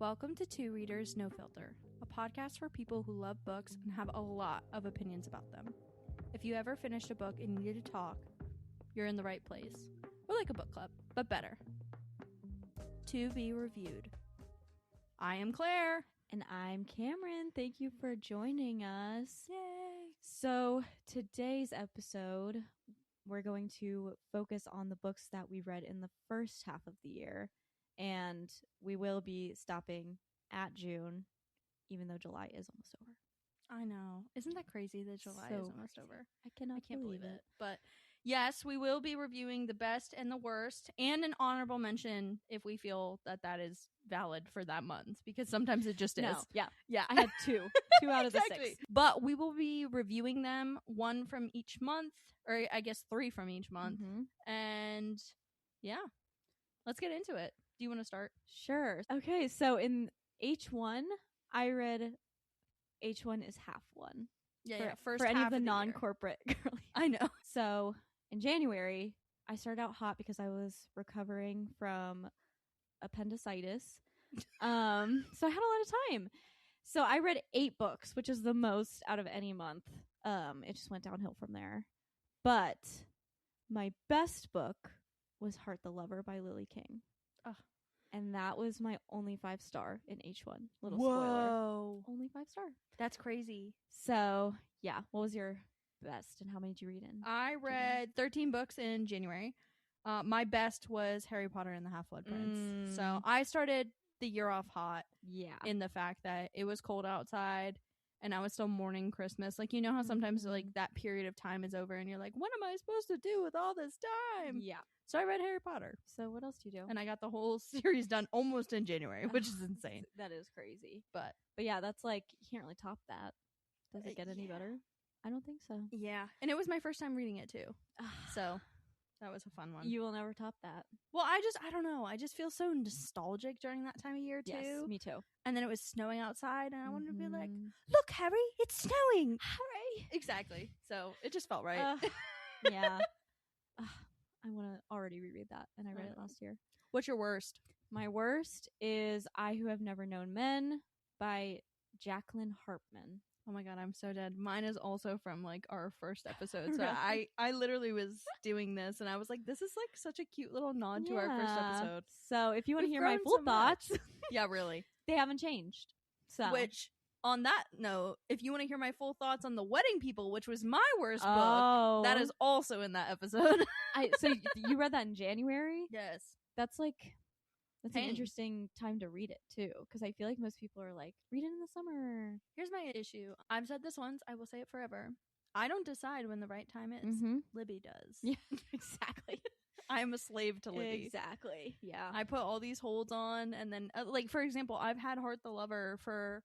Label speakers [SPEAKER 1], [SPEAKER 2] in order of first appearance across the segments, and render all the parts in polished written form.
[SPEAKER 1] Welcome to Two Readers No Filter, a podcast for people who love books and have a lot of opinions about them. If you ever finished a book and needed to talk, you're in the right place. We're like a book club, but better. To be reviewed. I am Claire.
[SPEAKER 2] And I'm Cameron. Thank you for joining us.
[SPEAKER 1] Yay!
[SPEAKER 2] So today's episode, we're going to focus on the books that we read in the first half of the year. And we will be stopping at June, even though July is almost over.
[SPEAKER 1] I know. Isn't that crazy that July is almost over?
[SPEAKER 2] I can't believe it.
[SPEAKER 1] But yes, we will be reviewing the best and the worst and an honorable mention if we feel that that is valid for that month, because sometimes it just is.
[SPEAKER 2] No, yeah.
[SPEAKER 1] Yeah.
[SPEAKER 2] I had two out of the 6.
[SPEAKER 1] But we will be reviewing them, one from each month, or I guess 3 from each month.
[SPEAKER 2] Mm-hmm.
[SPEAKER 1] And yeah, let's get into it. Do you want to start?
[SPEAKER 2] Sure. Okay, so in H1, I read H1 is half one.
[SPEAKER 1] Yeah, first
[SPEAKER 2] for any
[SPEAKER 1] half
[SPEAKER 2] of the
[SPEAKER 1] year.
[SPEAKER 2] non-corporate girlies.
[SPEAKER 1] I know.
[SPEAKER 2] So in January, I started out hot because I was recovering from appendicitis. So I had a lot of time. So I read 8 books, which is the most out of any month. It just went downhill from there. But my best book was Heart the Lover by Lily King.
[SPEAKER 1] Ugh.
[SPEAKER 2] And that was my only 5-star in H1. Little
[SPEAKER 1] Whoa.
[SPEAKER 2] spoiler. Only 5-star.
[SPEAKER 1] That's crazy.
[SPEAKER 2] So, yeah. What was your best and how many did you read in?
[SPEAKER 1] I read 13 books in January. My best was Harry Potter and the Half-Blood Prince. So I started the year off hot.
[SPEAKER 2] Yeah.
[SPEAKER 1] In the fact that it was cold outside and I was still mourning Christmas. Like, you know how sometimes like that period of time is over and you're like, what am I supposed to do with all this time?
[SPEAKER 2] Yeah.
[SPEAKER 1] So I read Harry Potter.
[SPEAKER 2] So what else do you do?
[SPEAKER 1] And I got the whole series done almost in January, which is insane.
[SPEAKER 2] That is crazy.
[SPEAKER 1] But
[SPEAKER 2] yeah, that's like, you can't really top that. Does it get any better? I don't think so.
[SPEAKER 1] Yeah. And it was my first time reading it too. So that was a fun one.
[SPEAKER 2] You will never top that.
[SPEAKER 1] Well, I don't know. I just feel so nostalgic during that time of year too.
[SPEAKER 2] Yes, me too.
[SPEAKER 1] And then it was snowing outside and I wanted to be like, look, Harry, it's snowing. Harry. Exactly. So it just felt right.
[SPEAKER 2] Yeah. I want to already reread that, and I read it last year.
[SPEAKER 1] What's your worst?
[SPEAKER 2] My worst is I Who Have Never Known Men by Jacqueline Harpman.
[SPEAKER 1] Oh my god, I'm so dead. Mine is also from like our first episode. So I literally was doing this, and I was like, this is like such a cute little nod to our first episode.
[SPEAKER 2] So if you want to hear my full thoughts,
[SPEAKER 1] yeah, really,
[SPEAKER 2] they haven't changed. So
[SPEAKER 1] which. On that note, if you want to hear my full thoughts on The Wedding People, which was my worst book, that is also in that episode.
[SPEAKER 2] So you read that in January?
[SPEAKER 1] Yes.
[SPEAKER 2] That's an interesting time to read it, too. Because I feel like most people are like, read it in the summer.
[SPEAKER 1] Here's my issue. I've said this once. I will say it forever. I don't decide when the right time is.
[SPEAKER 2] Mm-hmm.
[SPEAKER 1] Libby does.
[SPEAKER 2] Yeah, exactly.
[SPEAKER 1] I'm a slave to Libby.
[SPEAKER 2] Exactly. Yeah.
[SPEAKER 1] I put all these holds on, and then, like, for example, I've had Heart the Lover for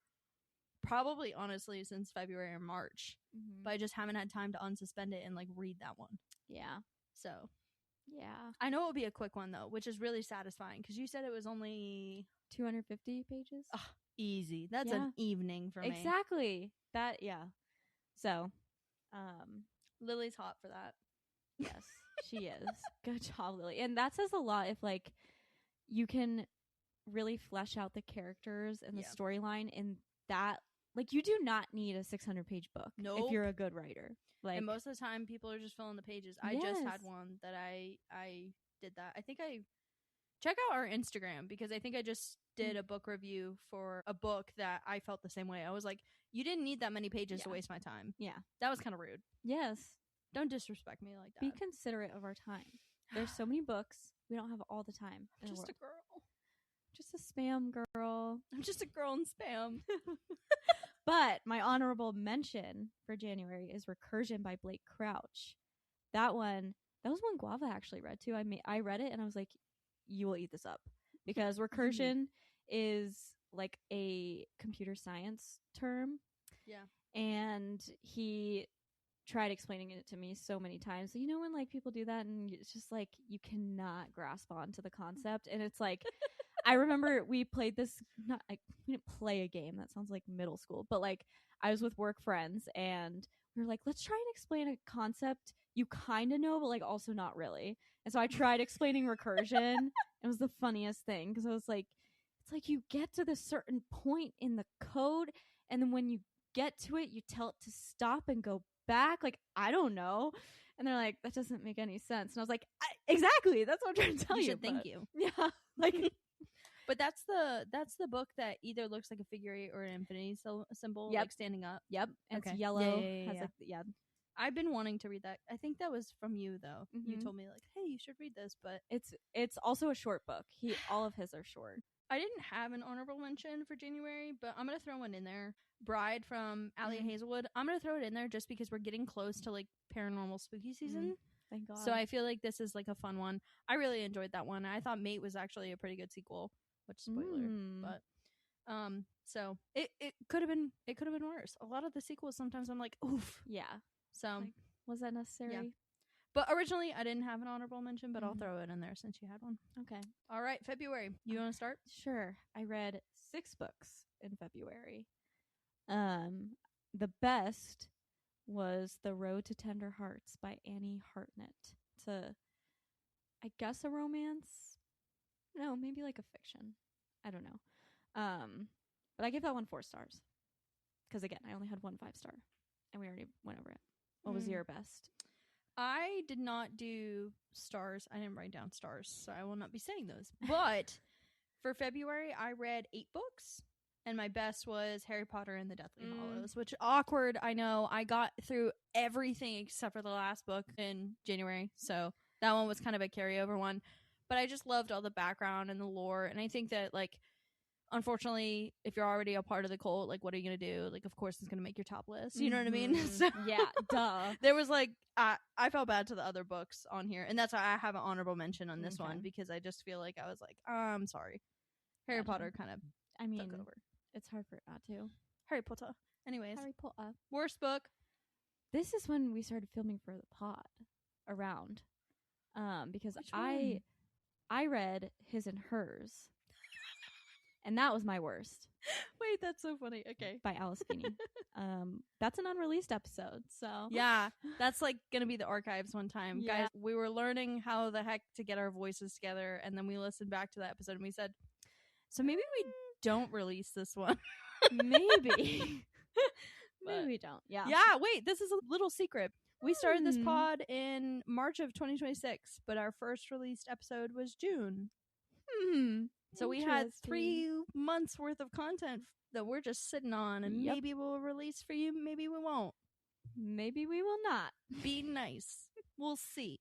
[SPEAKER 1] probably honestly since February or March, but I just haven't had time to unsuspend it and like read that one.
[SPEAKER 2] Yeah.
[SPEAKER 1] So
[SPEAKER 2] yeah,
[SPEAKER 1] I know it would be a quick one though, which is really satisfying because you said it was only
[SPEAKER 2] 250 pages.
[SPEAKER 1] Easy. That's an evening for me.
[SPEAKER 2] Exactly. That. Yeah. So
[SPEAKER 1] Lily's hot for that.
[SPEAKER 2] Yes, she is. Good job, Lily. And that says a lot if like you can really flesh out the characters and the storyline in that. Like, you do not need a 600-page book if you're a good writer. Like, and
[SPEAKER 1] most of the time, people are just filling the pages. I just had one that I did that. I think I check out our Instagram because I think I just did a book review for a book that I felt the same way. I was like, you didn't need that many pages to waste my time.
[SPEAKER 2] Yeah,
[SPEAKER 1] that was kind of rude.
[SPEAKER 2] Yes,
[SPEAKER 1] don't disrespect me like that.
[SPEAKER 2] Be considerate of our time. There's so many books. We don't have all the time.
[SPEAKER 1] I'm just a girl.
[SPEAKER 2] Just a spam girl.
[SPEAKER 1] I'm just a girl in spam.
[SPEAKER 2] But my honorable mention for January is Recursion by Blake Crouch. That was one Guava actually read too. I read it and I was like, you will eat this up. Because recursion is like a computer science term.
[SPEAKER 1] Yeah.
[SPEAKER 2] And he tried explaining it to me so many times. So, you know when like people do that and it's just like you cannot grasp onto the concept, and it's like I remember we played this, we didn't play a game, that sounds like middle school, but like I was with work friends and we were like, let's try and explain a concept you kind of know but like also not really. And so I tried explaining recursion. It was the funniest thing because I was like, It's like you get to the certain point in the code, and then when you get to it, you tell it to stop and go back. Like, I don't know. And they're like, that doesn't make any sense. And I was like, exactly. That's what I'm trying to tell you.
[SPEAKER 1] Thank you.
[SPEAKER 2] Yeah. Like,
[SPEAKER 1] but that's the book that either looks like a figure eight or an infinity symbol, like standing up.
[SPEAKER 2] Yep. And
[SPEAKER 1] Okay.
[SPEAKER 2] it's yellow.
[SPEAKER 1] Yeah. I've been wanting to read that. I think that was from you though.
[SPEAKER 2] Mm-hmm.
[SPEAKER 1] You told me like, hey, you should read this, but
[SPEAKER 2] it's also a short book. All of his are short.
[SPEAKER 1] I didn't have an honorable mention for January, but I'm gonna throw one in there. Bride from Allie Hazelwood. I'm gonna throw it in there just because we're getting close to like paranormal spooky season.
[SPEAKER 2] Thank God.
[SPEAKER 1] So I feel like this is like a fun one. I really enjoyed that one. I thought Mate was actually a pretty good sequel, which spoiler, but so it could have been worse. A lot of the sequels sometimes I'm like, oof.
[SPEAKER 2] Yeah.
[SPEAKER 1] So
[SPEAKER 2] like, was that necessary?
[SPEAKER 1] Yeah. But originally I didn't have an honorable mention, but I'll throw it in there since you had one.
[SPEAKER 2] Okay.
[SPEAKER 1] All right, February. You want to start?
[SPEAKER 2] Sure. I read 6 books in February. The best was The Road to Tender Hearts by Annie Hartnett. It's I guess a romance. No, maybe like a fiction. I don't know. But I gave that one 4 stars. Because again, I only had 1 5-star. And we already went over it. What was your best?
[SPEAKER 1] I did not do stars. I didn't write down stars, so I will not be saying those. But for February, I read 8 books, and my best was Harry Potter and the Deathly Hallows, which awkward, I know. I got through everything except for the last book in January, so that one was kind of a carryover one. But I just loved all the background and the lore, and I think that, like, unfortunately, if you're already a part of the cult, like, what are you gonna do? Like, of course it's gonna make your top list. You know what I mean? So,
[SPEAKER 2] yeah, duh.
[SPEAKER 1] There was like I felt bad to the other books on here, and that's why I have an honorable mention on this one, because I just feel like I was like, I'm sorry. Harry Potter kind of took over.
[SPEAKER 2] It's hard for it not to.
[SPEAKER 1] Harry Potter. Anyways,
[SPEAKER 2] Harry Potter.
[SPEAKER 1] Worst book.
[SPEAKER 2] This is when we started filming for the pod around. Because I read His and Hers. And that was my worst.
[SPEAKER 1] Wait, that's so funny. Okay.
[SPEAKER 2] By Alice Feeney. That's an unreleased episode, so.
[SPEAKER 1] Yeah, that's like going to be the archives one time.
[SPEAKER 2] Yeah.
[SPEAKER 1] Guys, we were learning how the heck to get our voices together, and then we listened back to that episode, and we said, so maybe we don't release this one.
[SPEAKER 2] Maybe. Maybe we don't. Yeah.
[SPEAKER 1] Yeah, wait, this is a little secret. We started this pod in March of 2026, but our first released episode was June. So we had 3 months worth of content that we're just sitting on, and maybe we'll release for you, maybe we won't.
[SPEAKER 2] Maybe we will not.
[SPEAKER 1] Be nice. We'll see.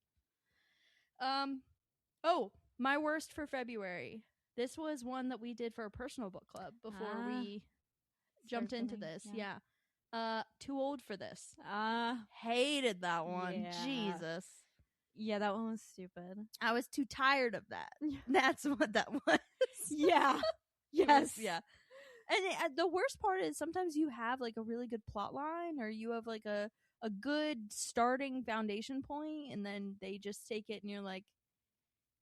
[SPEAKER 1] Oh, my worst for February. This was one that we did for a personal book club before we jumped into this. Yeah. Too Old for This. Hated that one.
[SPEAKER 2] Yeah.
[SPEAKER 1] Jesus.
[SPEAKER 2] Yeah, that one was stupid.
[SPEAKER 1] I was too tired of that. That's what that was.
[SPEAKER 2] Yeah. Yes.
[SPEAKER 1] Yeah. And the worst part is sometimes you have like a really good plot line, or you have like a good starting foundation point, and then they just take it and you're like,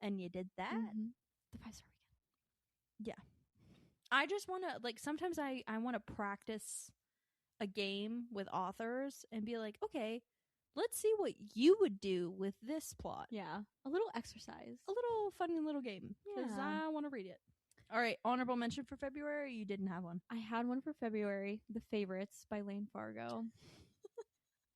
[SPEAKER 1] and you did that?
[SPEAKER 2] The 5-star weekend.
[SPEAKER 1] Yeah. I just want to, like, sometimes I want to practice a game with authors and be like, okay, let's see what you would do with this plot.
[SPEAKER 2] Yeah. A little exercise.
[SPEAKER 1] A little funny little game. Because I want to read it. All right. Honorable mention for February, or you didn't have one?
[SPEAKER 2] I had one for February. The Favorites by Lane Fargo.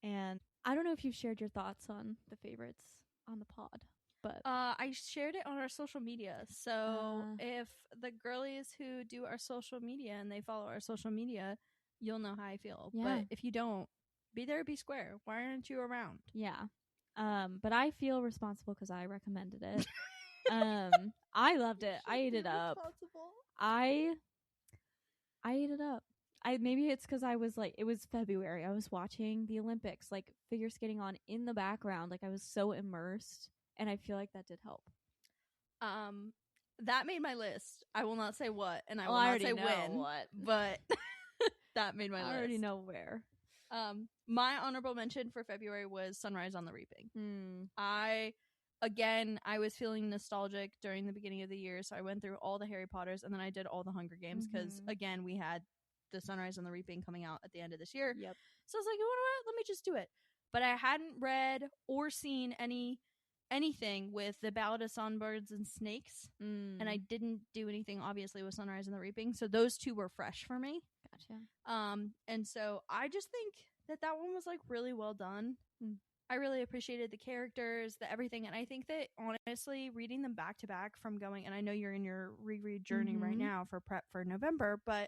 [SPEAKER 2] And I don't know if you've shared your thoughts on The Favorites on the pod. But
[SPEAKER 1] I shared it on our social media. So if the girlies who do our social media and they follow our social media, you'll know how I feel.
[SPEAKER 2] Yeah.
[SPEAKER 1] But if you don't, be there, be square. Why aren't you around?
[SPEAKER 2] Yeah. But I feel responsible because I recommended it. I loved it. I ate it up. I ate it up. Maybe it's because I was like, it was February. I was watching the Olympics, like figure skating on in the background. Like I was so immersed, and I feel like that did help.
[SPEAKER 1] That made my list. I will not say what, and I will not say when.
[SPEAKER 2] What,
[SPEAKER 1] but that made my list.
[SPEAKER 2] I already know where.
[SPEAKER 1] My honorable mention for February was Sunrise on the Reaping. I was feeling nostalgic during the beginning of the year, so I went through all the Harry Potters, and then I did all the Hunger Games, because again, we had the Sunrise on the Reaping coming out at the end of this year.
[SPEAKER 2] Yep.
[SPEAKER 1] So I was like, you know what? Let me just do it. But I hadn't read or seen any anything with The Ballad of Songbirds and Snakes, and I didn't do anything obviously with Sunrise and the Reaping, so those two were fresh for me.
[SPEAKER 2] Gotcha.
[SPEAKER 1] And so I just think that one was like really well done. I really appreciated the characters, the everything, and I think that honestly reading them back to back from going, and I know you're in your reread journey right now for prep for November, but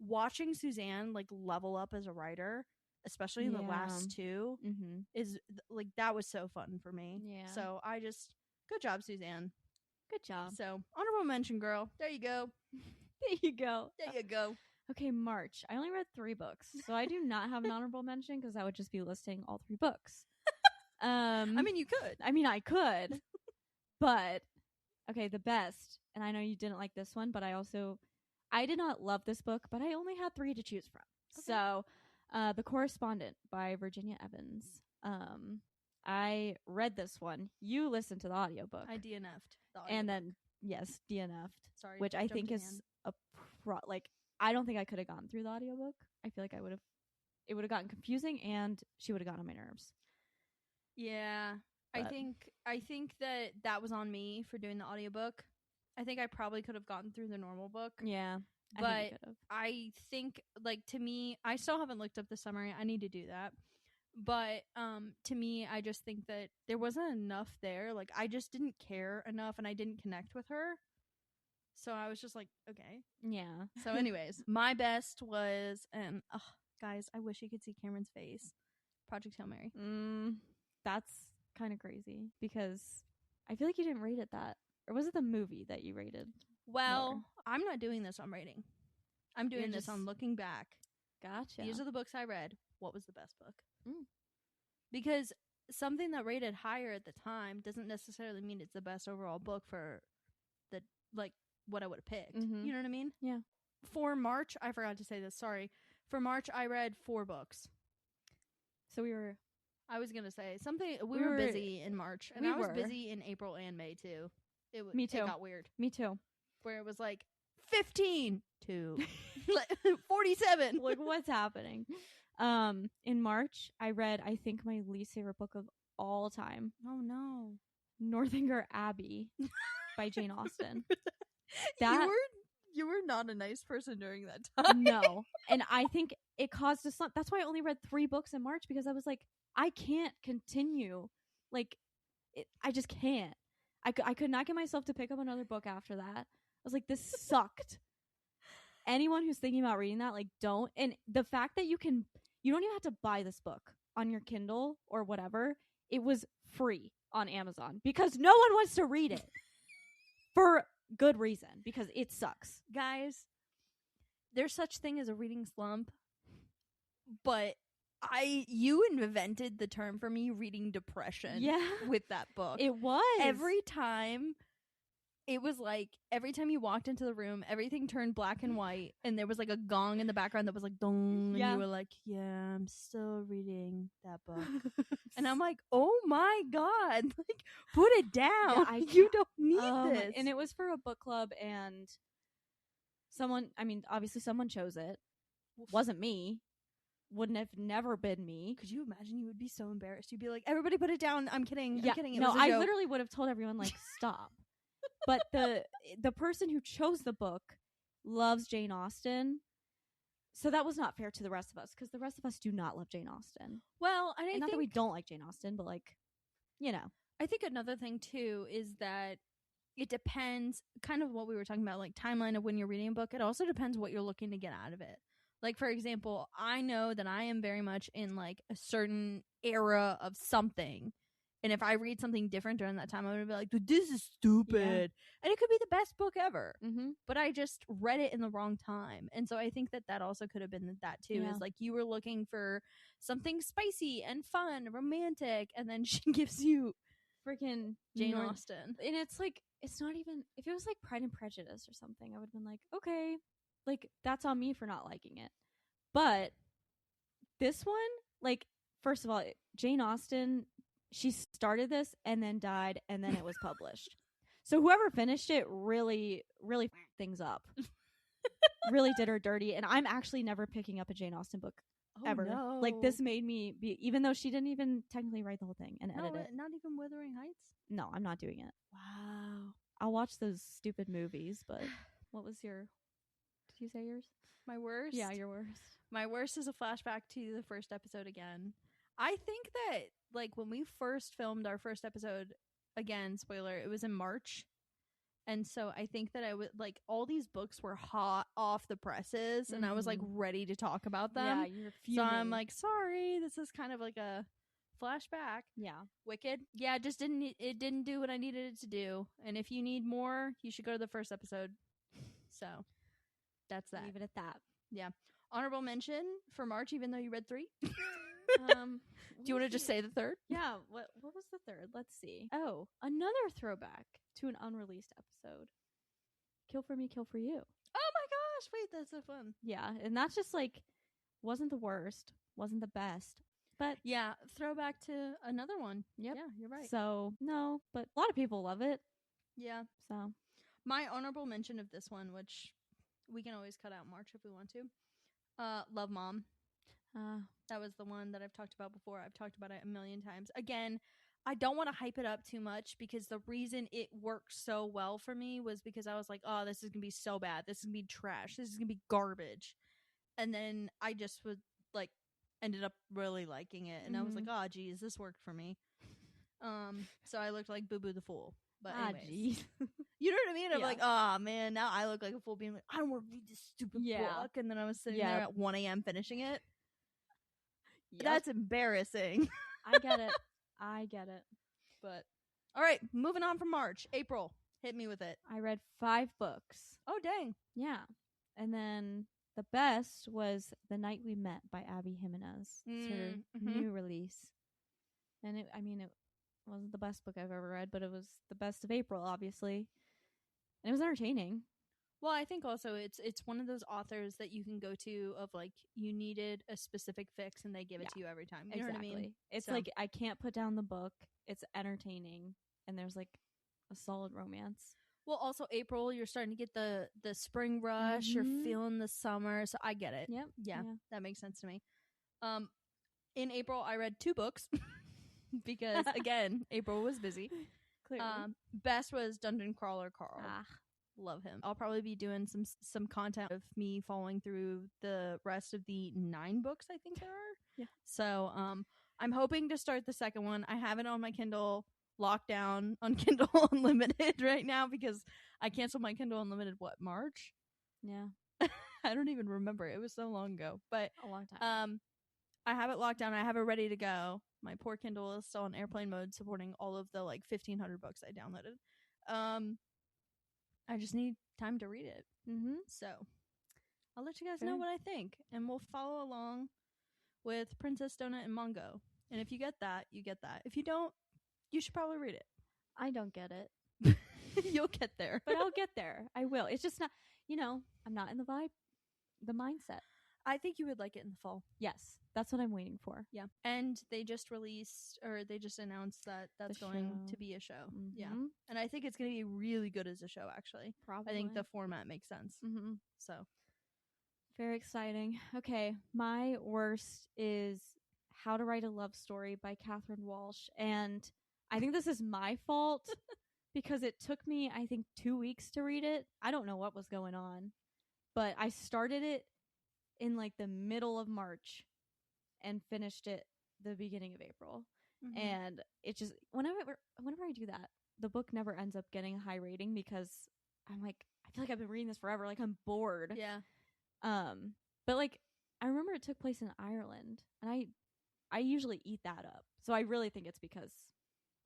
[SPEAKER 1] watching Suzanne like level up as a writer, especially in the last two, is like that was so fun for me.
[SPEAKER 2] Yeah.
[SPEAKER 1] So I just good job, Suzanne.
[SPEAKER 2] Good job.
[SPEAKER 1] So honorable mention, girl. There you go.
[SPEAKER 2] There you go.
[SPEAKER 1] There you go.
[SPEAKER 2] Okay, March. I only read 3 books, so I do not have an honorable mention because I would just be listing all 3 books.
[SPEAKER 1] I mean, you could.
[SPEAKER 2] I mean, I could, but okay, the best. And I know you didn't like this one, but I did not love this book, but I only had 3 to choose from. Okay. So, The Correspondent by Virginia Evans. I read this one. You listened to the audiobook.
[SPEAKER 1] I DNF'd the audiobook.
[SPEAKER 2] And then, yes, DNF'd.
[SPEAKER 1] Sorry.
[SPEAKER 2] Which I think is I don't think I could have gone through the audiobook. I feel like it would have gotten confusing and she would have gotten on my nerves.
[SPEAKER 1] Yeah. But I think that was on me for doing the audiobook. I think I probably could have gotten through the normal book.
[SPEAKER 2] Yeah.
[SPEAKER 1] But I think like to me, I still haven't looked up the summary. I need to do that. But to me, I just think that there wasn't enough there. Like I just didn't care enough and I didn't connect with her. So I was just like, okay.
[SPEAKER 2] Yeah.
[SPEAKER 1] So anyways, my best was, and guys, I wish you could see Cameron's face. Project Hail Mary.
[SPEAKER 2] That's kind of crazy because I feel like you didn't rate it that. Or was it the movie that you rated?
[SPEAKER 1] Well,
[SPEAKER 2] more?
[SPEAKER 1] I'm not doing this on rating. I'm doing this on looking back.
[SPEAKER 2] Gotcha.
[SPEAKER 1] These are the books I read. What was the best book? Because something that rated higher at the time doesn't necessarily mean it's the best overall book for the what I would have picked. You know what I mean?
[SPEAKER 2] Yeah.
[SPEAKER 1] For March, I forgot to say this. Sorry. For March, I read 4 books.
[SPEAKER 2] So
[SPEAKER 1] I was going to say something. We were busy in March. And I was busy in April and May, too.
[SPEAKER 2] Me too.
[SPEAKER 1] It got weird.
[SPEAKER 2] Me too.
[SPEAKER 1] Where it was like 15 to 47.
[SPEAKER 2] Like, what's happening? In March, I read, I think, my least favorite book of all time.
[SPEAKER 1] Oh, no.
[SPEAKER 2] Northanger Abbey by Jane Austen.
[SPEAKER 1] You were not a nice person during that time.
[SPEAKER 2] No. And I think it caused a slump. That's why I only read 3 books in March, because I was like, I can't continue. Like, I just can't. I could not get myself to pick up another book after that. I was like, this sucked. Anyone who's thinking about reading that, like, don't. And the fact that you don't even have to buy this book on your Kindle or whatever. It was free on Amazon because no one wants to read it. For good reason, because it sucks.
[SPEAKER 1] Guys, there's such thing as a reading slump, but you invented the term for me, reading depression.
[SPEAKER 2] Yeah.
[SPEAKER 1] With that book.
[SPEAKER 2] It was.
[SPEAKER 1] Every time, it was like, every time you walked into the room, everything turned black and white, and there was like a gong in the background that was like, dong, and you were like, yeah, I'm still reading that book. And I'm like, oh my God, like, put it down. Yeah, you don't need this.
[SPEAKER 2] And it was for a book club, and obviously someone chose it. Wasn't me. Wouldn't have never been me.
[SPEAKER 1] Could you imagine? You would be so embarrassed. You'd be like, everybody put it down. I'm kidding.
[SPEAKER 2] Yeah.
[SPEAKER 1] I'm kidding.
[SPEAKER 2] No, I literally would have told everyone, like, stop. But the person who chose the book loves Jane Austen. So that was not fair to the rest of us, because the rest of us do not love Jane Austen.
[SPEAKER 1] Well, and
[SPEAKER 2] not that we don't like Jane Austen, but, like, you know.
[SPEAKER 1] I think another thing, too, is that it depends, kind of what we were talking about, like, timeline of when you're reading a book. It also depends what you're looking to get out of it. Like, for example, I know that I am very much in, like, a certain era of something. And if I read something different during that time, I'm going to be like, dude, this is stupid. Yeah. And it could be the best book ever.
[SPEAKER 2] Mm-hmm.
[SPEAKER 1] But I just read it in the wrong time. And so I think that also could have been that, too. Yeah. Is like, you were looking for something spicy and fun, romantic. And then she gives you
[SPEAKER 2] freaking
[SPEAKER 1] Jane Austen.
[SPEAKER 2] And it's like, it's not even, if it was like Pride and Prejudice or something, I would have been like, okay, like, that's on me for not liking it. But this one, like, first of all, Jane Austen, she started this and then died, and then it was published. So whoever finished it really, really things up. Really did her dirty. And I'm actually never picking up a Jane Austen book ever.
[SPEAKER 1] no.
[SPEAKER 2] Like, this made me be, even though she didn't even technically write the whole thing and edit it.
[SPEAKER 1] Not even Wuthering Heights?
[SPEAKER 2] No, I'm not doing it.
[SPEAKER 1] Wow.
[SPEAKER 2] I'll watch those stupid movies, but what was your, did you say yours?
[SPEAKER 1] My worst?
[SPEAKER 2] Yeah, your worst.
[SPEAKER 1] My worst is a flashback to the first episode again. I think that, like, when we first filmed our first episode, again, spoiler, it was in March. And so I think that I would, like, all these books were hot off the presses, and I was, like, ready to talk about them.
[SPEAKER 2] Yeah, you're fuming.
[SPEAKER 1] So I'm like, sorry, this is kind of like a flashback.
[SPEAKER 2] Yeah.
[SPEAKER 1] Wicked. Yeah, it didn't do what I needed it to do. And if you need more, you should go to the first episode. So that's that.
[SPEAKER 2] Leave it at that.
[SPEAKER 1] Yeah. Honorable mention for March, even though you read 3. Do
[SPEAKER 2] Do
[SPEAKER 1] you want to just say the third?
[SPEAKER 2] Yeah. What was the third? Let's see. Oh, another throwback to an unreleased episode. Kill for Me, Kill for You.
[SPEAKER 1] Oh my gosh! Wait, that's so fun.
[SPEAKER 2] Yeah, and that's just like wasn't the worst, wasn't the best, but
[SPEAKER 1] yeah, throwback to another one.
[SPEAKER 2] Yep.
[SPEAKER 1] Yeah, you're right.
[SPEAKER 2] So no, but a lot of people love it.
[SPEAKER 1] Yeah.
[SPEAKER 2] So
[SPEAKER 1] my honorable mention of this one, which we can always cut out March if we want to. Love Mom. That was the one that I've talked about before. I've talked about it a million times. Again, I don't want to hype it up too much because the reason it worked so well for me was because I was like, oh, this is going to be so bad. This is going to be trash. This is going to be garbage. And then I just would, like, ended up really liking it. And I was like, oh, geez, this worked for me. So I looked like Boo Boo the Fool. But anyways. You know what I mean? I'm like, oh, man, now I look like a fool being like, I don't want to read this stupid book. And then I was sitting there at 1 a.m. finishing it. Yep. That's embarrassing.
[SPEAKER 2] I get it.
[SPEAKER 1] But all right, moving on from March. April, hit me with it.
[SPEAKER 2] I read 5 books.
[SPEAKER 1] Oh, dang.
[SPEAKER 2] Yeah. And then the best was The Night We Met by Abby Jimenez. It's her new release. And it wasn't the best book I've ever read, but it was the best of April, obviously. And it was entertaining.
[SPEAKER 1] Well, I think also it's one of those authors that you can go to of, like, you needed a specific fix and they give it to you every time. You know what I mean?
[SPEAKER 2] It's like, I can't put down the book. It's entertaining. And there's, like, a solid romance.
[SPEAKER 1] Well, also April, you're starting to get the spring rush. You're feeling the summer. So I get it.
[SPEAKER 2] Yep.
[SPEAKER 1] Yeah, that makes sense to me. In April, I read 2 books because, again, April was busy.
[SPEAKER 2] Clearly.
[SPEAKER 1] Best was Dungeon Crawler Carl. Love him. I'll probably be doing some content of me following through the rest of the 9 books I think there are.
[SPEAKER 2] Yeah.
[SPEAKER 1] So I'm hoping to start the second one. I have it on my Kindle lockdown on Kindle Unlimited right now because I canceled my Kindle Unlimited March?
[SPEAKER 2] Yeah.
[SPEAKER 1] I don't even remember. It was so long ago. But
[SPEAKER 2] a long time.
[SPEAKER 1] I have it locked down. I have it ready to go. My poor Kindle is still in airplane mode supporting all of the, like, 1,500 books I downloaded. I just need time to read it. So I'll let you guys know what I think. And we'll follow along with Princess Donut and Mongo. And if you get that, you get that. If you don't, you should probably read it.
[SPEAKER 2] I don't get it.
[SPEAKER 1] You'll get there.
[SPEAKER 2] But I'll get there. I will. It's just not, I'm not in the mindset.
[SPEAKER 1] I think you would like it in the fall.
[SPEAKER 2] Yes. That's what I'm waiting for.
[SPEAKER 1] Yeah. And they just announced that that's going to be a show. Yeah. And I think it's going to be really good as a show, actually.
[SPEAKER 2] Probably.
[SPEAKER 1] I think the format makes sense. So.
[SPEAKER 2] Very exciting. Okay. My worst is How to Write a Love Story by Catherine Walsh. And I think this is my fault because it took me, I think, 2 weeks to read it. I don't know what was going on, but I started it in, like, the middle of March and finished it the beginning of April. And it just, whenever I do that, the book never ends up getting a high rating because I'm like, I feel like I've been reading this forever. Like, I'm bored.
[SPEAKER 1] Yeah.
[SPEAKER 2] But, like, I remember it took place in Ireland, and I usually eat that up. So I really think it's because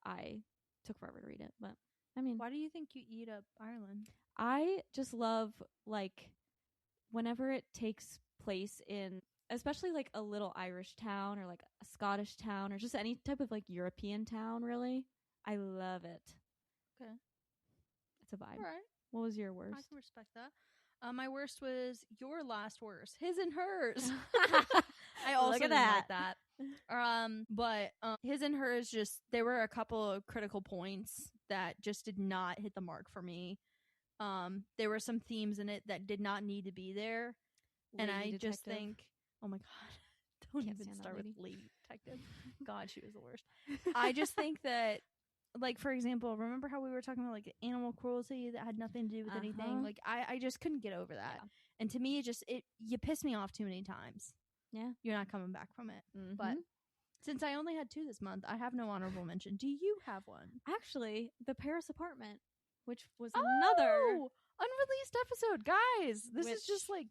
[SPEAKER 2] I took forever to read it. But I mean,
[SPEAKER 1] why do you think you eat up Ireland?
[SPEAKER 2] I just love, like, whenever it takes place in, especially, like, a little Irish town or, like, a Scottish town or just any type of, like, European town, really. I love it.
[SPEAKER 1] Okay.
[SPEAKER 2] It's a vibe.
[SPEAKER 1] All right.
[SPEAKER 2] What was your worst?
[SPEAKER 1] I can respect that. My worst was your last worst. His and hers. I also
[SPEAKER 2] Look at
[SPEAKER 1] didn't like that. But his and hers, just, there were a couple of critical points that just did not hit the mark for me. There were some themes in it that did not need to be there. And I just think, oh my God, Don't
[SPEAKER 2] Can't
[SPEAKER 1] even
[SPEAKER 2] stand that
[SPEAKER 1] start with
[SPEAKER 2] lady.
[SPEAKER 1] Lady Detective. God, she was the worst. I just think that, like, for example, remember how we were talking about, like, animal cruelty that had nothing to do with anything? Like, I just couldn't get over that.
[SPEAKER 2] Yeah.
[SPEAKER 1] And to me, you piss me off too many times.
[SPEAKER 2] Yeah.
[SPEAKER 1] You're not coming back from it.
[SPEAKER 2] Mm-hmm.
[SPEAKER 1] But since I only had 2 this month, I have no honorable mention. Do you have one?
[SPEAKER 2] Actually, The Paris Apartment, which was another
[SPEAKER 1] unreleased episode. Guys, this is just
[SPEAKER 2] Which-
[SPEAKER 1] like,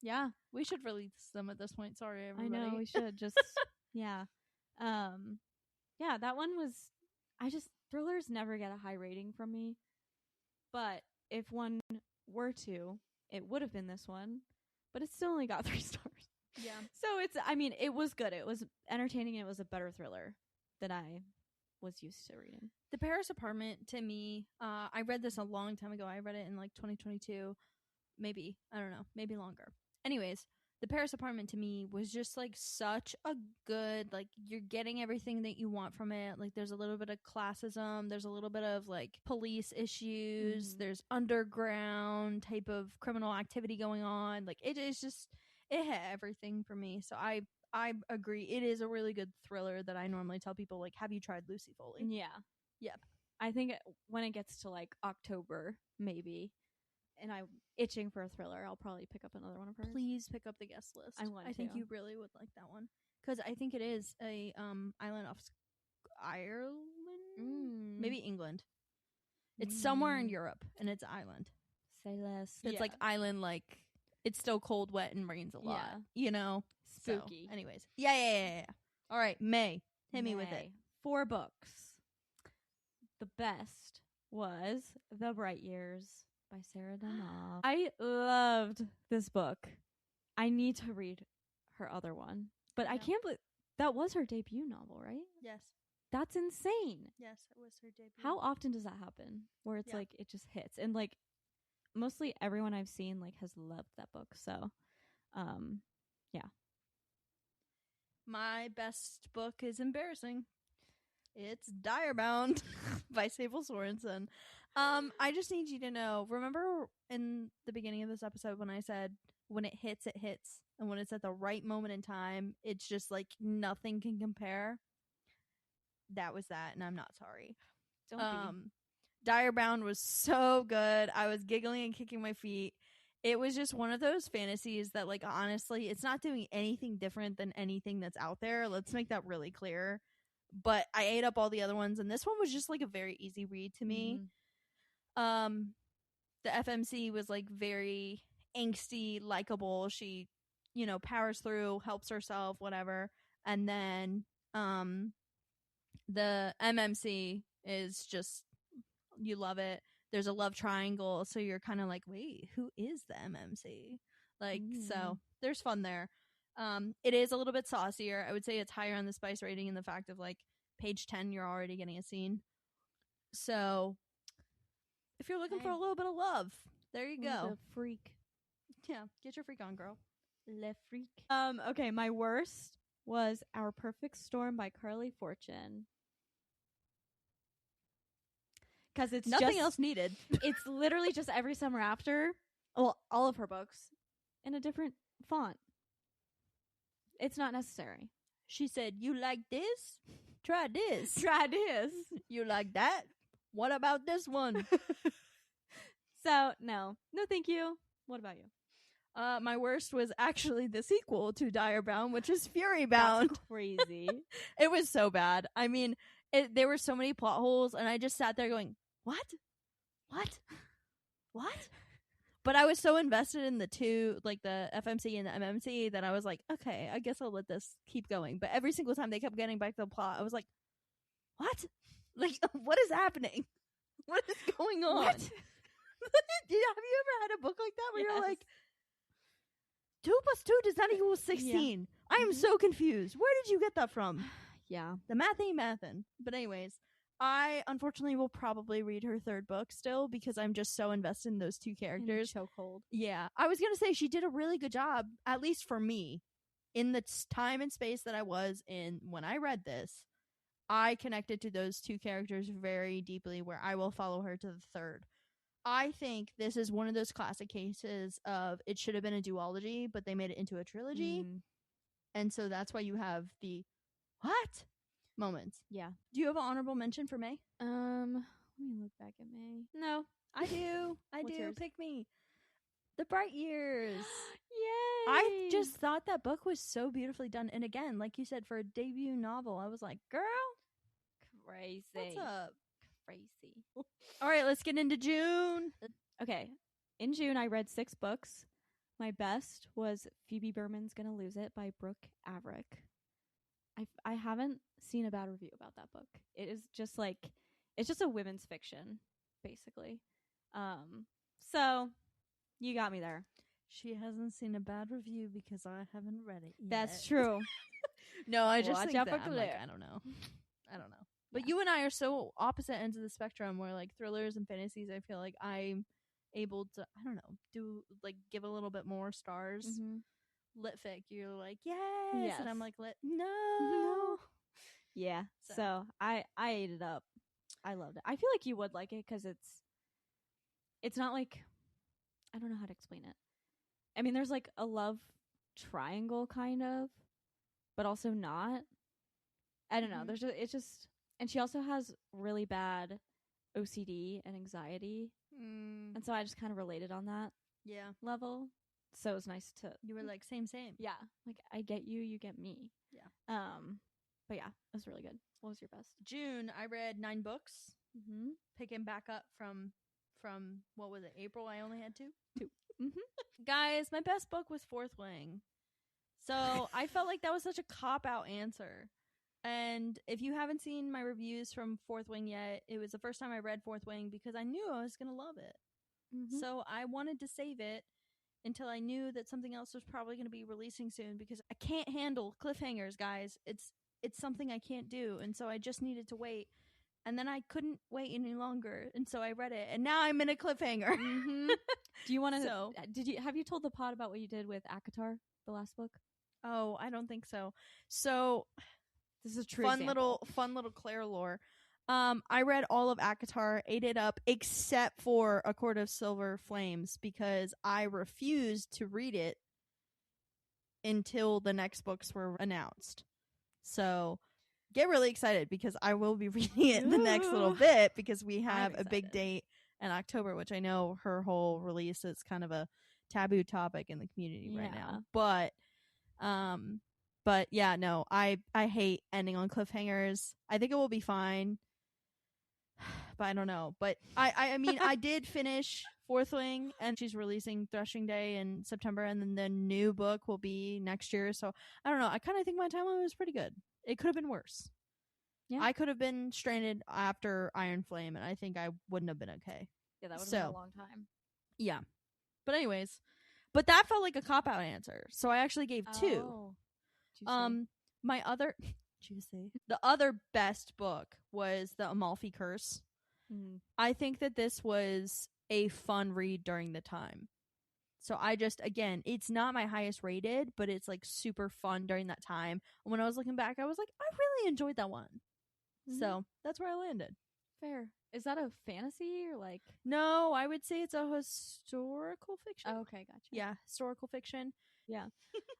[SPEAKER 2] yeah.
[SPEAKER 1] we should release them at this point. Sorry, everybody.
[SPEAKER 2] I know we should just yeah. Yeah, that one was thrillers never get a high rating from me. But if one were to, it would have been this one. But it still only got 3 stars.
[SPEAKER 1] Yeah.
[SPEAKER 2] So it was good. It was entertaining and it was a better thriller than I was used to reading.
[SPEAKER 1] The Paris Apartment, to me, I read this a long time ago. I read it in like 2022. Maybe. I don't know. Maybe longer. Anyways, The Paris Apartment to me was just like such a good, like, you're getting everything that you want from it. Like, there's a little bit of classism. There's a little bit of like police issues. There's underground type of criminal activity going on. Like, it is just, it had everything for me. So I agree. It is a really good thriller that I normally tell people, like, have you tried Lucy Foley?
[SPEAKER 2] Yeah.
[SPEAKER 1] Yep.
[SPEAKER 2] I think when it gets to like October, maybe, and I'm itching for a thriller, I'll probably pick up another one of hers.
[SPEAKER 1] Please pick up the guest list.
[SPEAKER 2] I
[SPEAKER 1] think
[SPEAKER 2] to.
[SPEAKER 1] you really would like that one. Because I think it is a island off Ireland? Maybe England. It's somewhere in Europe, and it's an island.
[SPEAKER 2] Say less.
[SPEAKER 1] It's like island, like, it's still cold, wet, and rains a lot.
[SPEAKER 2] Yeah.
[SPEAKER 1] You know?
[SPEAKER 2] Spooky.
[SPEAKER 1] So, anyways. Yeah. All right, May. Hit me with it.
[SPEAKER 2] 4 books. The best was The Bright Years by Sarah Denov. I loved this book. I need to read her other one. But I can't believe that was her debut novel, right?
[SPEAKER 1] Yes.
[SPEAKER 2] That's insane.
[SPEAKER 1] Yes, it was her debut.
[SPEAKER 2] How often does that happen? Where it's like it just hits. And like mostly everyone I've seen like has loved that book. So yeah.
[SPEAKER 1] My best book is embarrassing. It's Direbound by Sable Sorensen. I just need you to know, remember in the beginning of this episode when I said when it hits, and when it's at the right moment in time, it's just like nothing can compare? That was that, and I'm not sorry.
[SPEAKER 2] Don't be.
[SPEAKER 1] Direbound was so good. I was giggling and kicking my feet. It was just one of those fantasies that, like, honestly, it's not doing anything different than anything that's out there. Let's make that really clear. But I ate up all the other ones, and this one was just like a very easy read to me. The FMC was like very angsty, likable. She, powers through, helps herself, whatever. And then the MMC is just, you love it. There's a love triangle, so you're kind of like, wait, who is the MMC? Like, so there's fun there. It is a little bit saucier. I would say it's higher on the spice rating in the fact of like page 10, you're already getting a scene. So if you're looking for a little bit of love, there you go.
[SPEAKER 2] The freak.
[SPEAKER 1] Yeah, get your freak on, girl.
[SPEAKER 2] Le freak. Okay, my worst was Our Perfect Storm by Carly Fortune. Because it's
[SPEAKER 1] nothing else needed.
[SPEAKER 2] It's literally just Every Summer After, well, all of her books, in a different font. It's not necessary.
[SPEAKER 1] She said, you like this? Try this.
[SPEAKER 2] Try this.
[SPEAKER 1] You like that? What about this one?
[SPEAKER 2] So, no, thank you. What about you?
[SPEAKER 1] My worst was actually the sequel to Direbound, which is Furybound.
[SPEAKER 2] That's crazy.
[SPEAKER 1] It was so bad. I mean, there were so many plot holes, and I just sat there going, what? But I was so invested in the two, like the FMC and the MMC, that I was like, okay, I guess I'll let this keep going. But every single time they kept getting back to the plot, I was like, what? Like, what is happening? What is going on?
[SPEAKER 2] What?
[SPEAKER 1] Have you ever had a book like that where you're like, 2 + 2 does not equal 16? Yeah. I am so confused. Where did you get that from?
[SPEAKER 2] Yeah.
[SPEAKER 1] The math ain't mathin'. But anyways, I unfortunately will probably read her 3rd book still because I'm just so invested in those 2 characters.
[SPEAKER 2] Chokehold.
[SPEAKER 1] Yeah. I was going to say she did a really good job, at least for me, in the time and space that I was in when I read this. I connected to those 2 characters very deeply where I will follow her to the 3rd. I think this is one of those classic cases of it should have been a duology, but they made it into a trilogy. And so that's why you have the what moments.
[SPEAKER 2] Yeah.
[SPEAKER 1] Do you have an honorable mention for May?
[SPEAKER 2] Let me look back at May. No.
[SPEAKER 1] I do.
[SPEAKER 2] What's yours?
[SPEAKER 1] Pick me. The Bright Years.
[SPEAKER 2] Yay!
[SPEAKER 1] I just thought that book was so beautifully done. And again, like you said, for a debut novel, I was like, girl,
[SPEAKER 2] crazy.
[SPEAKER 1] what's up?
[SPEAKER 2] Crazy.
[SPEAKER 1] All right, let's get into June.
[SPEAKER 2] Okay. In June, I read 6 books. My best was Phoebe Berman's Gonna Lose It by Brooke Averick. I haven't seen a bad review about that book. It is just like, it's just a women's fiction, basically. So you got me there.
[SPEAKER 1] She hasn't seen a bad review because I haven't read it yet.
[SPEAKER 2] That's true.
[SPEAKER 1] No, I just
[SPEAKER 2] Watch
[SPEAKER 1] think
[SPEAKER 2] out
[SPEAKER 1] that
[SPEAKER 2] for
[SPEAKER 1] I'm like,
[SPEAKER 2] Claire.
[SPEAKER 1] I don't know. But you and I are so opposite ends of the spectrum where like thrillers and fantasies, I feel like I'm able to, I don't know, do like give a little bit more stars.
[SPEAKER 2] Mm-hmm.
[SPEAKER 1] Lit fic, you're like, yes. And I'm like,
[SPEAKER 2] No. Yeah.
[SPEAKER 1] So.
[SPEAKER 2] So I ate it up. I loved it. I feel like you would like it because it's not like, I don't know how to explain it. I mean, there's like a love triangle kind of, but also not. I don't know. It's just, and she also has really bad OCD and anxiety. And so I just kind of related on that level. So it was nice to.
[SPEAKER 1] You were like, same.
[SPEAKER 2] Yeah. Like, I get you, you get me.
[SPEAKER 1] Yeah.
[SPEAKER 2] But yeah, it was really good. What was your best?
[SPEAKER 1] June, I read 9 books.
[SPEAKER 2] Mm-hmm.
[SPEAKER 1] Picking back up from what was it? April, I only had 2.
[SPEAKER 2] Mm-hmm.
[SPEAKER 1] Guys, my best book was Fourth Wing. So I felt like that was such a cop-out answer. And if you haven't seen my reviews from Fourth Wing yet, it was the first time I read Fourth Wing because I knew I was going to love it.
[SPEAKER 2] Mm-hmm.
[SPEAKER 1] So I wanted to save it until I knew that something else was probably going to be releasing soon because I can't handle cliffhangers, guys. It's something I can't do. And so I just needed to wait. And then I couldn't wait any longer. And so I read it. And now I'm in a cliffhanger.
[SPEAKER 2] Mm-hmm. Do you want to,
[SPEAKER 1] So,
[SPEAKER 2] have you told the pod about what you did with ACOTAR, the last book?
[SPEAKER 1] Oh, I don't think so. So
[SPEAKER 2] this is a true
[SPEAKER 1] fun little Claire lore. I read all of ACOTAR, ate it up, except for A Court of Silver Flames, because I refused to read it until the next books were announced. So get really excited because I will be reading it in the next little bit because we have a big date in October, which I know her whole release is kind of a taboo topic in the community right now. But yeah, no, I hate ending on cliffhangers. I think it will be fine. But I don't know. But I mean, I did finish Fourth Wing, and she's releasing Threshing Day in September, and then the new book will be next year. So I don't know. I kind of think my timeline was pretty good. It could have been worse. Yeah. I could have been stranded after Iron Flame, and I think I wouldn't have been okay.
[SPEAKER 2] Yeah, that would have been a long time.
[SPEAKER 1] Yeah. But anyways, but that felt like a cop-out answer. So I actually gave 2. My other the other best book was The Amalfi Curse. I think that this was a fun read during the time. So I just, again, it's not my highest rated, but it's like super fun during that time. And when I was looking back, I was like, I really enjoyed that one. So that's where I landed.
[SPEAKER 2] Fair. Is that a fantasy or like?
[SPEAKER 1] No, I would say it's a historical fiction.
[SPEAKER 2] Oh, okay, gotcha.
[SPEAKER 1] Yeah, historical fiction.
[SPEAKER 2] Yeah.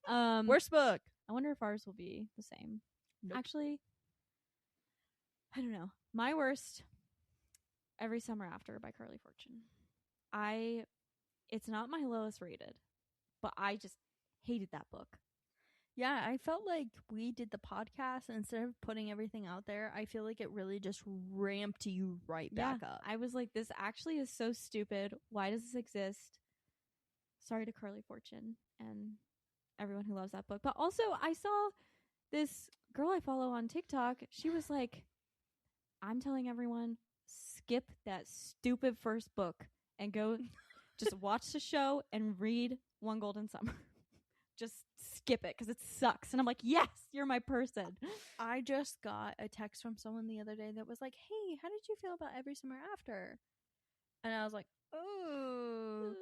[SPEAKER 1] Worst book.
[SPEAKER 2] I wonder if ours will be the same.
[SPEAKER 1] Nope.
[SPEAKER 2] Actually, I don't know. My worst, Every Summer After by Carly Fortune. It's not my lowest rated, but I just hated that book.
[SPEAKER 1] Yeah, I felt like we did the podcast, and instead of putting everything out there, I feel like it really just ramped you right back up.
[SPEAKER 2] I was like, this actually is so stupid. Why does this exist? Sorry to Carly Fortune and everyone who loves that book. But also, I saw this girl I follow on TikTok. She was like, I'm telling everyone, skip that stupid first book and go just watch the show and read One Golden Summer. Just skip it because it sucks. And I'm like, yes, you're my person.
[SPEAKER 1] I just got a text from someone the other day that was like, hey, how did you feel about Every Summer After? And I was like, oh.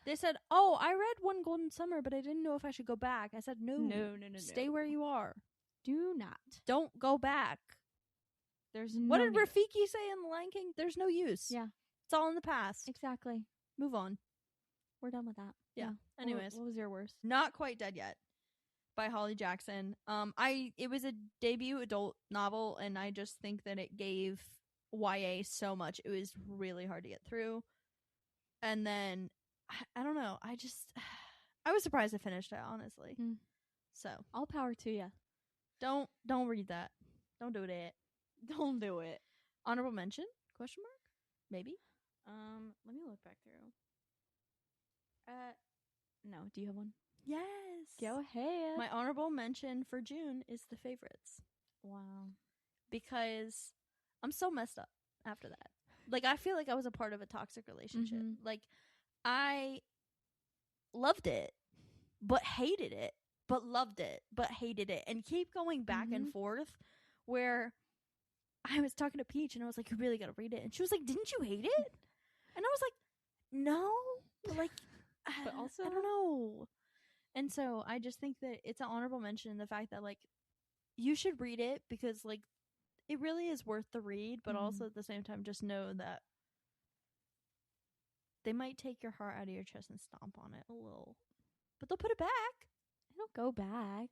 [SPEAKER 1] They said, oh, I read One Golden Summer, but I didn't know if I should go back. I said, no. Stay where you are.
[SPEAKER 2] Do not.
[SPEAKER 1] Don't go back. What did Rafiki say in The Lion King? There's no use.
[SPEAKER 2] Yeah.
[SPEAKER 1] It's all in the past.
[SPEAKER 2] Exactly.
[SPEAKER 1] Move on.
[SPEAKER 2] We're done with that.
[SPEAKER 1] Yeah. Anyways.
[SPEAKER 2] What was your worst?
[SPEAKER 1] Not quite dead yet. by Holly Jackson. It was a debut adult novel, and I just think that it gave YA so much. It was really hard to get through. And then I don't know. I was surprised I finished it, honestly. So
[SPEAKER 2] all power to you.
[SPEAKER 1] don't read that. Don't do that.
[SPEAKER 2] Don't do it.
[SPEAKER 1] Honorable mention? Question mark? Maybe.
[SPEAKER 2] Let me look back through. No. Do you have one?
[SPEAKER 1] Yes.
[SPEAKER 2] Go ahead.
[SPEAKER 1] My honorable mention for June is The Favorites.
[SPEAKER 2] Wow.
[SPEAKER 1] Because I'm so messed up after that. Like, I feel like I was a part of a toxic relationship.
[SPEAKER 2] Mm-hmm.
[SPEAKER 1] Like, I loved it, but hated it, but loved it, but hated it, and keep going back and forth, where I was talking to Peach, and I was like, you really gotta read it. And she was like, didn't you hate it? And I was like, no. But, like,
[SPEAKER 2] but also,
[SPEAKER 1] I don't know. And so I just think that it's an honorable mention, the fact that, like, you should read it because, like, it really is worth the read, but also at the same time, just know that they might take your heart out of your chest and stomp on it a little. But they'll put it back.
[SPEAKER 2] It'll go back.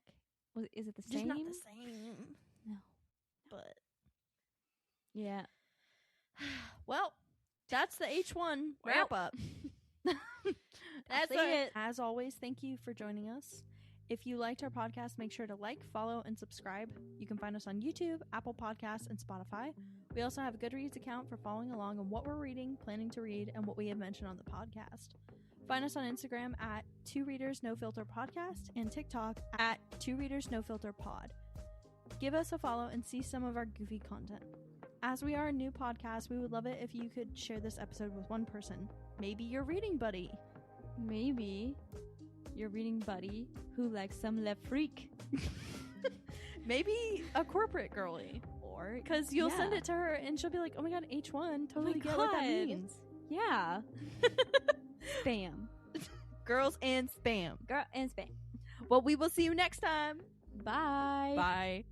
[SPEAKER 2] Is it the same?
[SPEAKER 1] Just not the same.
[SPEAKER 2] No.
[SPEAKER 1] But.
[SPEAKER 2] Yeah.
[SPEAKER 1] Well, that's the H1 wrap up. That's it. As always, thank you for joining us. If you liked our podcast, make sure to like, follow, and subscribe. You can find us on YouTube, Apple Podcasts, and Spotify. We also have a Goodreads account for following along on what we're reading, planning to read, and what we have mentioned on the podcast. Find us on Instagram at 2readersnofilter podcast and TikTok at 2readersnofilterpod. Give us a follow and see some of our goofy content. As we are a new podcast, we would love it if you could share this episode with one person. Maybe your reading buddy.
[SPEAKER 2] Maybe your reading buddy who likes some left freak.
[SPEAKER 1] Maybe a corporate girly.
[SPEAKER 2] Or
[SPEAKER 1] because you'll send it to her and she'll be like, oh my god, H1, totally get what that means.
[SPEAKER 2] Yeah. Spam.
[SPEAKER 1] Girls and spam.
[SPEAKER 2] Girl and spam.
[SPEAKER 1] Well, we will see you next time.
[SPEAKER 2] Bye.
[SPEAKER 1] Bye.